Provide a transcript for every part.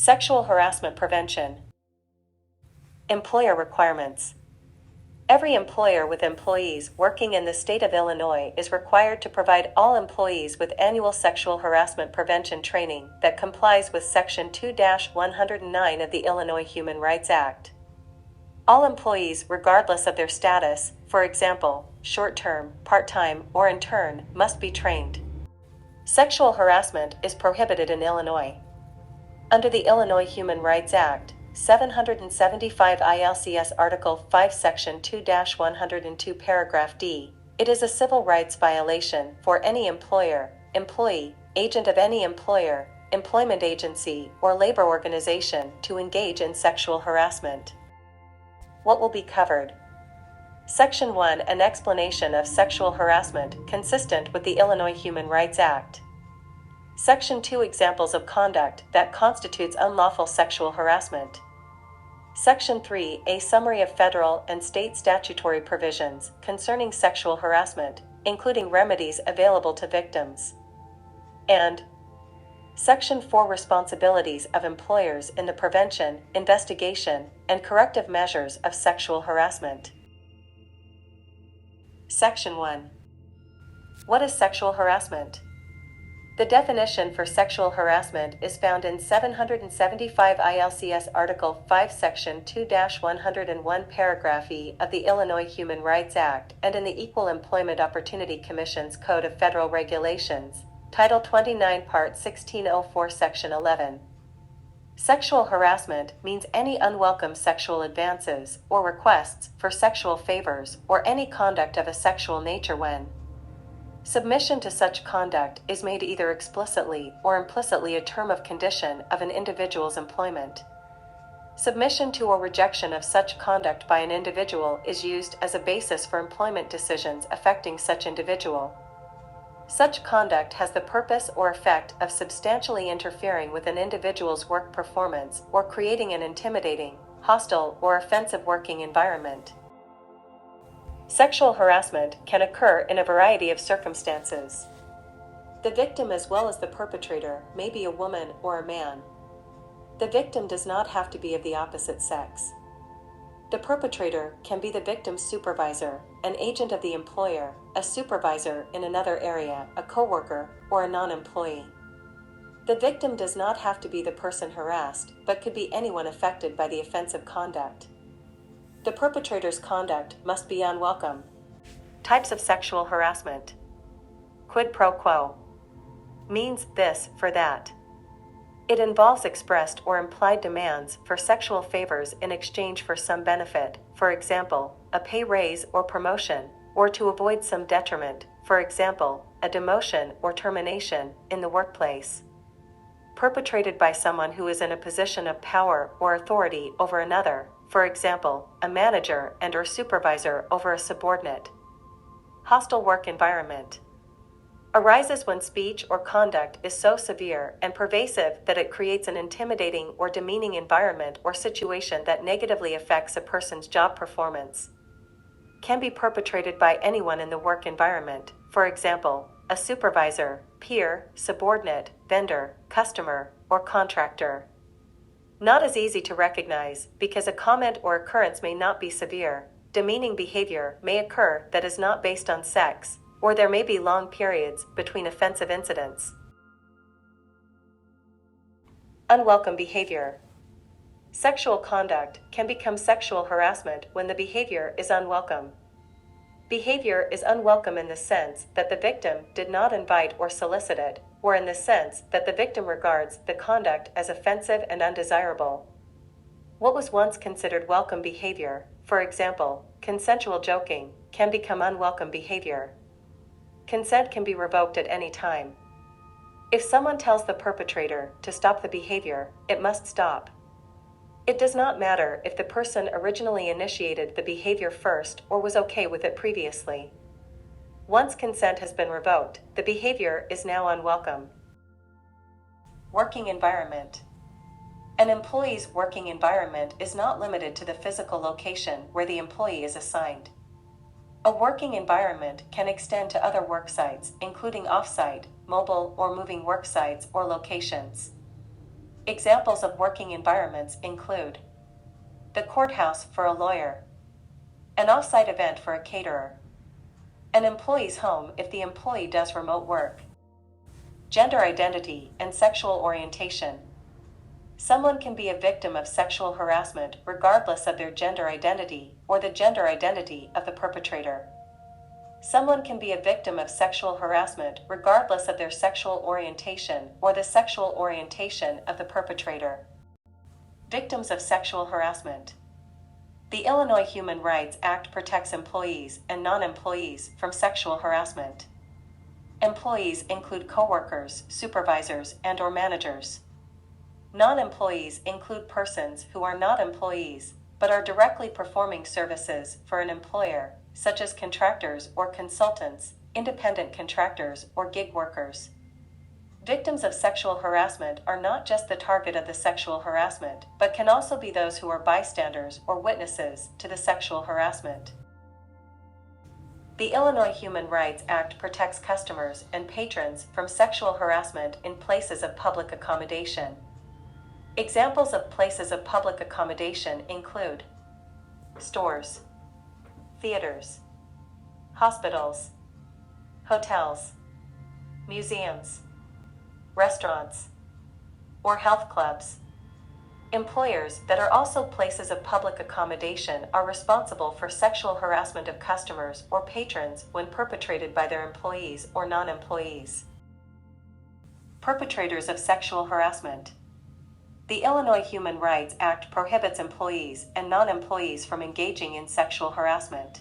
Sexual harassment prevention. Employer requirements. Every employer with employees working in the state of Illinois is required to provide all employees with annual sexual harassment prevention training that complies with Section 2-109 of the Illinois Human Rights Act. All employees, regardless of their status, for example, short-term, part-time, or intern, must be trained. Sexual harassment is prohibited in Illinois. Under the Illinois Human Rights Act, 775 ILCS Article 5 Section 2-102 Paragraph D, it is a civil rights violation for any employer, employee, agent of any employer, employment agency, or labor organization to engage in sexual harassment. What will be covered? Section 1, an explanation of sexual harassment consistent with the Illinois Human Rights Act. Section 2, examples of conduct that constitutes unlawful sexual harassment. Section 3, a summary of federal and state statutory provisions concerning sexual harassment, including remedies available to victims. And Section 4, responsibilities of employers in the prevention, investigation, and corrective measures of sexual harassment. Section 1. What is sexual harassment? The definition for sexual harassment is found in 775 ILCS Article 5 Section 2-101 Paragraph E of the Illinois Human Rights Act and in the Equal Employment Opportunity Commission's Code of Federal Regulations, Title 29 Part 1604 Section 11. Sexual harassment means any unwelcome sexual advances or requests for sexual favors or any conduct of a sexual nature when submission to such conduct is made either explicitly or implicitly a term of condition of an individual's employment. Submission to or rejection of such conduct by an individual is used as a basis for employment decisions affecting such individual. Such conduct has the purpose or effect of substantially interfering with an individual's work performance or creating an intimidating, hostile, or offensive working environment. Sexual harassment can occur in a variety of circumstances. The victim as well as the perpetrator may be a woman or a man. The victim does not have to be of the opposite sex. The perpetrator can be the victim's supervisor, an agent of the employer, a supervisor in another area, a coworker, or a non-employee. The victim does not have to be the person harassed, but could be anyone affected by the offensive conduct. The perpetrator's conduct must be unwelcome. Types of sexual harassment. Quid pro quo. Means this for that. It involves expressed or implied demands for sexual favors in exchange for some benefit, for example, a pay raise or promotion, or to avoid some detriment, for example, a demotion or termination, in the workplace. Perpetrated by someone who is in a position of power or authority over another, for example, a manager and/or supervisor over a subordinate. Hostile work environment. Arises when speech or conduct is so severe and pervasive that it creates an intimidating or demeaning environment or situation that negatively affects a person's job performance. Can be perpetrated by anyone in the work environment, for example, a supervisor, peer, subordinate, vendor, customer, or contractor. Not as easy to recognize because a comment or occurrence may not be severe. Demeaning behavior may occur that is not based on sex, or there may be long periods between offensive incidents. Unwelcome behavior. Sexual conduct can become sexual harassment when the behavior is unwelcome. Behavior is unwelcome in the sense that the victim did not invite or solicit it, or in the sense that the victim regards the conduct as offensive and undesirable. What was once considered welcome behavior, for example, consensual joking, can become unwelcome behavior. Consent can be revoked at any time. If someone tells the perpetrator to stop the behavior, it must stop. It does not matter if the person originally initiated the behavior first or was okay with it previously. Once consent has been revoked, the behavior is now unwelcome. Working environment. An employee's working environment is not limited to the physical location where the employee is assigned. A working environment can extend to other work sites, including off-site, mobile or moving work sites or locations. Examples of working environments include the courthouse for a lawyer, an off-site event for a caterer, an employee's home if the employee does remote work. Gender identity and sexual orientation. Someone can be a victim of sexual harassment regardless of their gender identity or the gender identity of the perpetrator. Someone can be a victim of sexual harassment regardless of their sexual orientation or the sexual orientation of the perpetrator. Victims of sexual harassment. The Illinois Human Rights Act protects employees and non-employees from sexual harassment. Employees include coworkers, supervisors, and/or managers. Non-employees include persons who are not employees but are directly performing services for an employer, such as contractors or consultants, independent contractors, or gig workers. Victims of sexual harassment are not just the target of the sexual harassment, but can also be those who are bystanders or witnesses to the sexual harassment. The Illinois Human Rights Act protects customers and patrons from sexual harassment in places of public accommodation. Examples of places of public accommodation include stores, theaters, hospitals, hotels, museums, restaurants, or health clubs. Employers that are also places of public accommodation are responsible for sexual harassment of customers or patrons when perpetrated by their employees or non-employees. Perpetrators of sexual harassment. The Illinois Human Rights Act prohibits employees and non-employees from engaging in sexual harassment.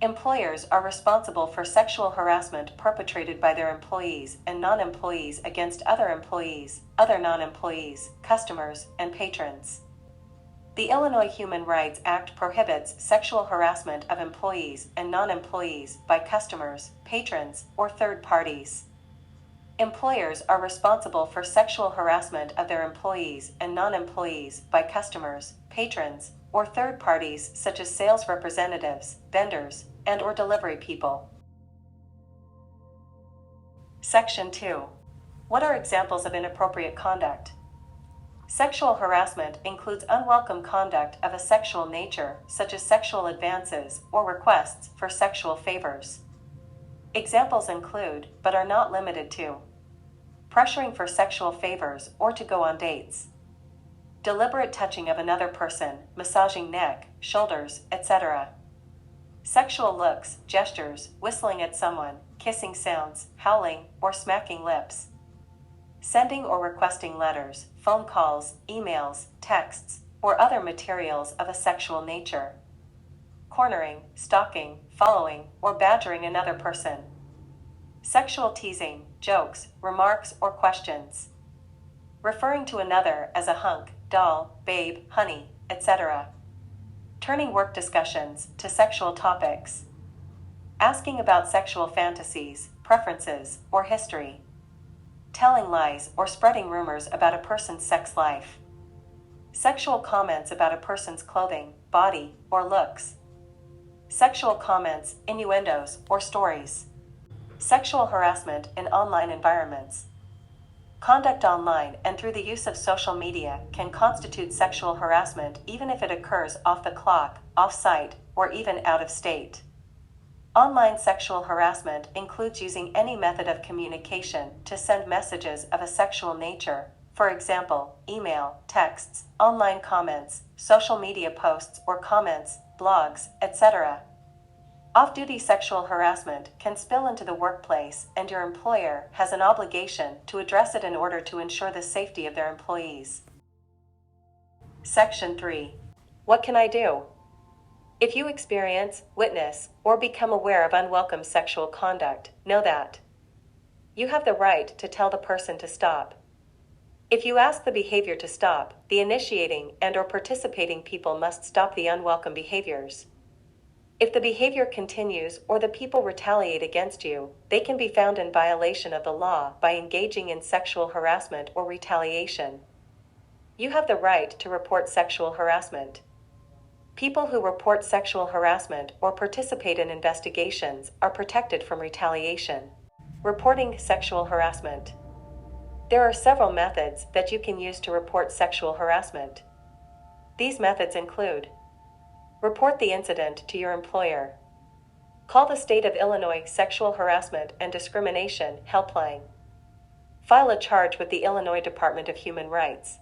Employers are responsible for sexual harassment perpetrated by their employees and non-employees against other employees, other non-employees, customers, and patrons. The Illinois Human Rights Act prohibits sexual harassment of employees and non-employees by customers, patrons, or third parties. Employers are responsible for sexual harassment of their employees and non-employees by customers, patrons, or third parties such as sales representatives, vendors, and/or delivery people. Section 2. What are examples of inappropriate conduct? Sexual harassment includes unwelcome conduct of a sexual nature, such as sexual advances or requests for sexual favors. Examples include, but are not limited to, pressuring for sexual favors or to go on dates, deliberate touching of another person, massaging neck, shoulders, etc., sexual looks, gestures, whistling at someone, kissing sounds, howling, or smacking lips, sending or requesting letters, phone calls, emails, texts, or other materials of a sexual nature, cornering, stalking, following, or badgering another person, sexual teasing, jokes, remarks, or questions, referring to another as a hunk, doll, babe, honey, etc., turning work discussions to sexual topics, asking about sexual fantasies, preferences, or history, telling lies or spreading rumors about a person's sex life, sexual comments about a person's clothing, body, or looks, sexual comments, innuendos, or stories, sexual harassment in online environments. Conduct online and through the use of social media can constitute sexual harassment even if it occurs off the clock, off-site, or even out of state. Online sexual harassment includes using any method of communication to send messages of a sexual nature, for example, email, texts, online comments, social media posts or comments, blogs, etc. Off-duty sexual harassment can spill into the workplace, and your employer has an obligation to address it in order to ensure the safety of their employees. Section 3. What can I do? If you experience, witness, or become aware of unwelcome sexual conduct, know that you have the right to tell the person to stop. If you ask the behavior to stop, the initiating and/or participating people must stop the unwelcome behaviors. If the behavior continues or the people retaliate against you, they can be found in violation of the law by engaging in sexual harassment or retaliation. You have the right to report sexual harassment. People who report sexual harassment or participate in investigations are protected from retaliation. Reporting sexual harassment. There are several methods that you can use to report sexual harassment. These methods include: report the incident to your employer. Call the State of Illinois Sexual Harassment and Discrimination Helpline. File a charge with the Illinois Department of Human Rights.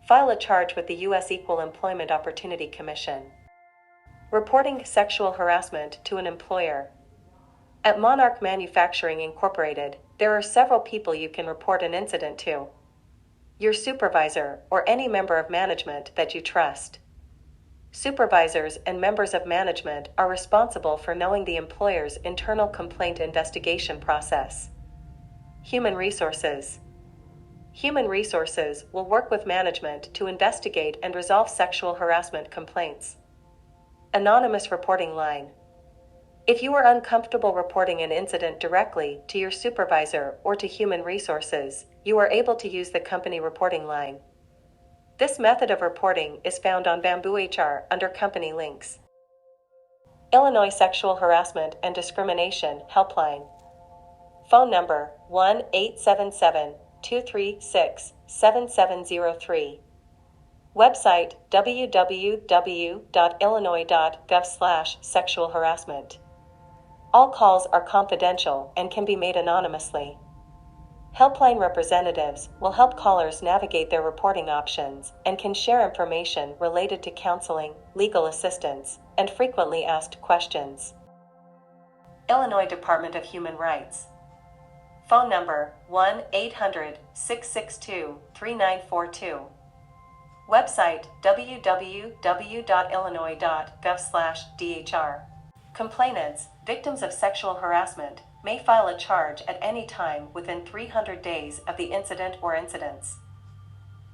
File a charge with the U.S. Equal Employment Opportunity Commission. Reporting sexual harassment to an employer. At Monarch Manufacturing Incorporated, there are several people you can report an incident to: your supervisor or any member of management that you trust. Supervisors and members of management are responsible for knowing the employer's internal complaint investigation process. Human Resources. Human Resources will work with management to investigate and resolve sexual harassment complaints. Anonymous Reporting Line. If you are uncomfortable reporting an incident directly to your supervisor or to Human Resources, you are able to use the company reporting line. This method of reporting is found on Bamboo HR under Company Links. Illinois Sexual Harassment and Discrimination Helpline. Phone number 1-877-236-7703. Website www.illinois.gov/sexualharassment. All calls are confidential and can be made anonymously. Helpline representatives will help callers navigate their reporting options and can share information related to counseling, legal assistance, and frequently asked questions. Illinois Department of Human Rights. Phone number 1-800-662-3942. Website www.illinois.gov/dhr. Complainants, victims of sexual harassment, may file a charge at any time within 300 days of the incident or incidents.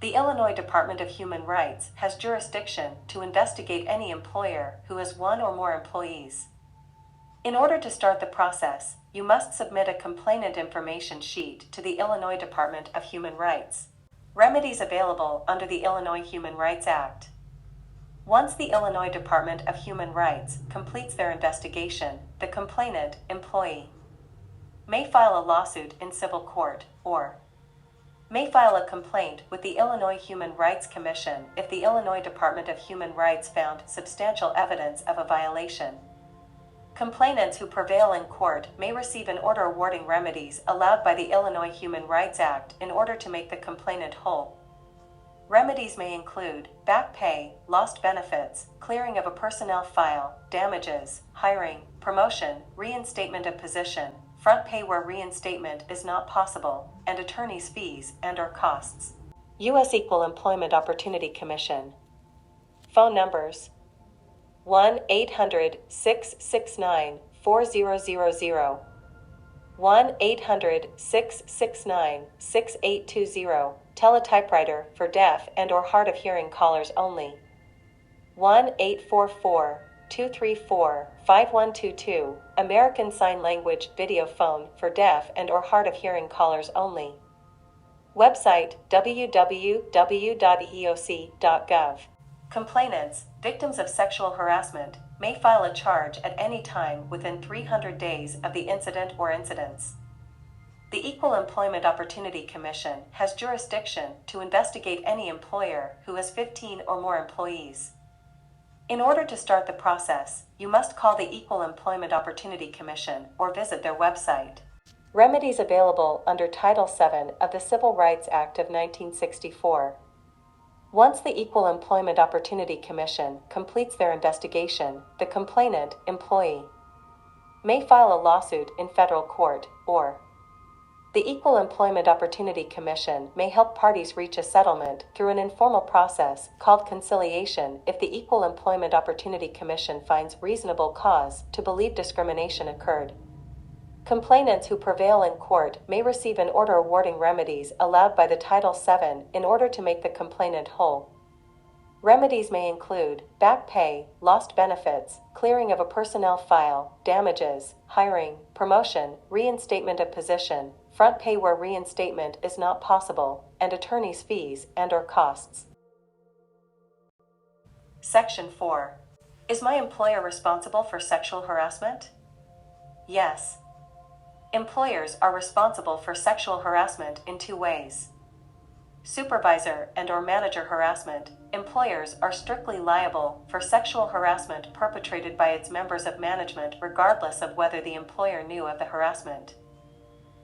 The Illinois Department of Human Rights has jurisdiction to investigate any employer who has one or more employees. In order to start the process, you must submit a complainant information sheet to the Illinois Department of Human Rights. Remedies available under the Illinois Human Rights Act. Once the Illinois Department of Human Rights completes their investigation, the complainant employee may file a lawsuit in civil court or may file a complaint with the Illinois Human Rights Commission if the Illinois Department of Human Rights found substantial evidence of a violation. Complainants who prevail in court may receive an order awarding remedies allowed by the Illinois Human Rights Act in order to make the complainant whole. Remedies may include back pay, lost benefits, clearing of a personnel file, damages, hiring, promotion, reinstatement of position, front pay where reinstatement is not possible, and attorney's fees and/or costs. U.S. Equal Employment Opportunity Commission. Phone numbers 1-800-669-4000, 1-800-669-6820, teletypewriter for deaf and/or hard of hearing callers only, 1-844-234-5122, American Sign Language video phone for deaf and/or hard of hearing callers only. Website www.eoc.gov. Complainants, victims of sexual harassment, may file a charge at any time within 300 days of the incident or incidents. The Equal Employment Opportunity Commission has jurisdiction to investigate any employer who has 15 or more employees. In order to start the process, you must call the Equal Employment Opportunity Commission or visit their website. Remedies available under Title VII of the Civil Rights Act of 1964. Once the Equal Employment Opportunity Commission completes their investigation, the complainant employee may file a lawsuit in federal court, or the Equal Employment Opportunity Commission may help parties reach a settlement through an informal process called conciliation if the Equal Employment Opportunity Commission finds reasonable cause to believe discrimination occurred. Complainants who prevail in court may receive an order awarding remedies allowed by the Title VII in order to make the complainant whole. Remedies may include back pay, lost benefits, clearing of a personnel file, damages, hiring, promotion, reinstatement of position, front pay where reinstatement is not possible, and attorney's fees and/or costs. Section 4. Is my employer responsible for sexual harassment? Yes. Employers are responsible for sexual harassment in two ways. Supervisor and/or manager harassment. Employers are strictly liable for sexual harassment perpetrated by its members of management regardless of whether the employer knew of the harassment.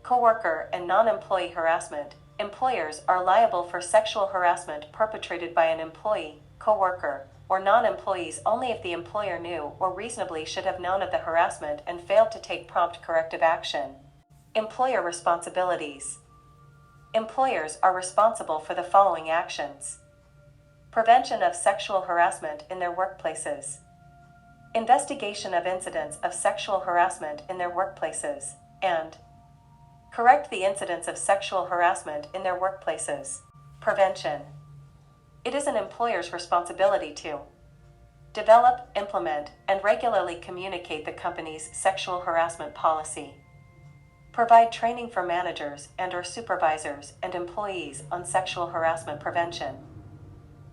Coworker and non-employee harassment. Employers are liable for sexual harassment perpetrated by an employee, coworker, or non-employees only if the employer knew or reasonably should have known of the harassment and failed to take prompt corrective action. Employer responsibilities. Employers are responsible for the following actions: prevention of sexual harassment in their workplaces, investigation of incidents of sexual harassment in their workplaces, and correct the incidents of sexual harassment in their workplaces. Prevention. It is an employer's responsibility to develop, implement, and regularly communicate the company's sexual harassment policy. Provide training for managers and/or supervisors and employees on sexual harassment prevention.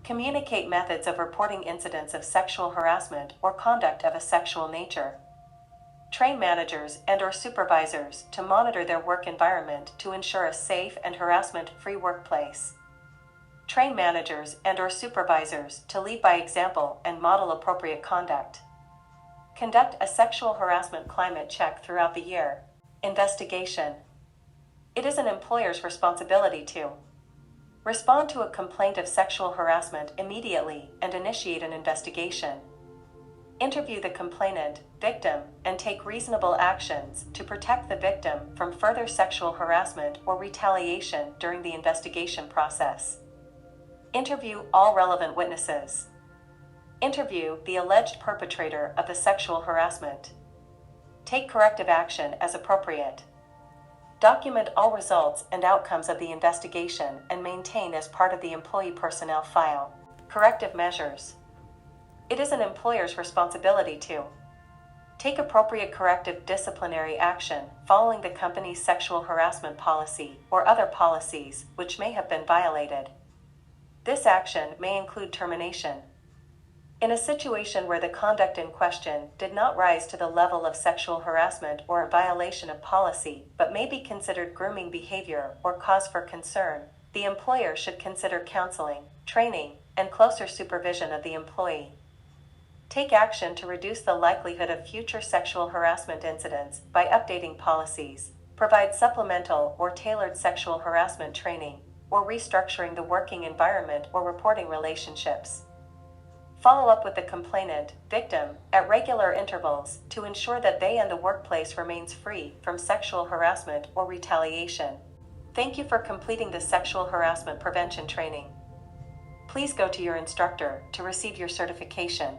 Communicate methods of reporting incidents of sexual harassment or conduct of a sexual nature. Train managers and/or supervisors to monitor their work environment to ensure a safe and harassment-free workplace. Train managers and/or supervisors to lead by example and model appropriate conduct. Conduct a sexual harassment climate check throughout the year. Investigation. It is an employer's responsibility to respond to a complaint of sexual harassment immediately and initiate an investigation. Interview the complainant, victim, and take reasonable actions to protect the victim from further sexual harassment or retaliation during the investigation process. Interview all relevant witnesses. Interview the alleged perpetrator of the sexual harassment. Take corrective action as appropriate. Document all results and outcomes of the investigation and maintain as part of the employee personnel file. Corrective measures. It is an employer's responsibility to take appropriate corrective disciplinary action following the company's sexual harassment policy or other policies which may have been violated. This action may include termination. In a situation where the conduct in question did not rise to the level of sexual harassment or a violation of policy but may be considered grooming behavior or cause for concern, the employer should consider counseling, training, and closer supervision of the employee. Take action to reduce the likelihood of future sexual harassment incidents by updating policies, provide supplemental or tailored sexual harassment training, or restructuring the working environment or reporting relationships. Follow up with the complainant, victim, at regular intervals to ensure that they and the workplace remains free from sexual harassment or retaliation. Thank you for completing the sexual harassment prevention training. Please go to your instructor to receive your certification.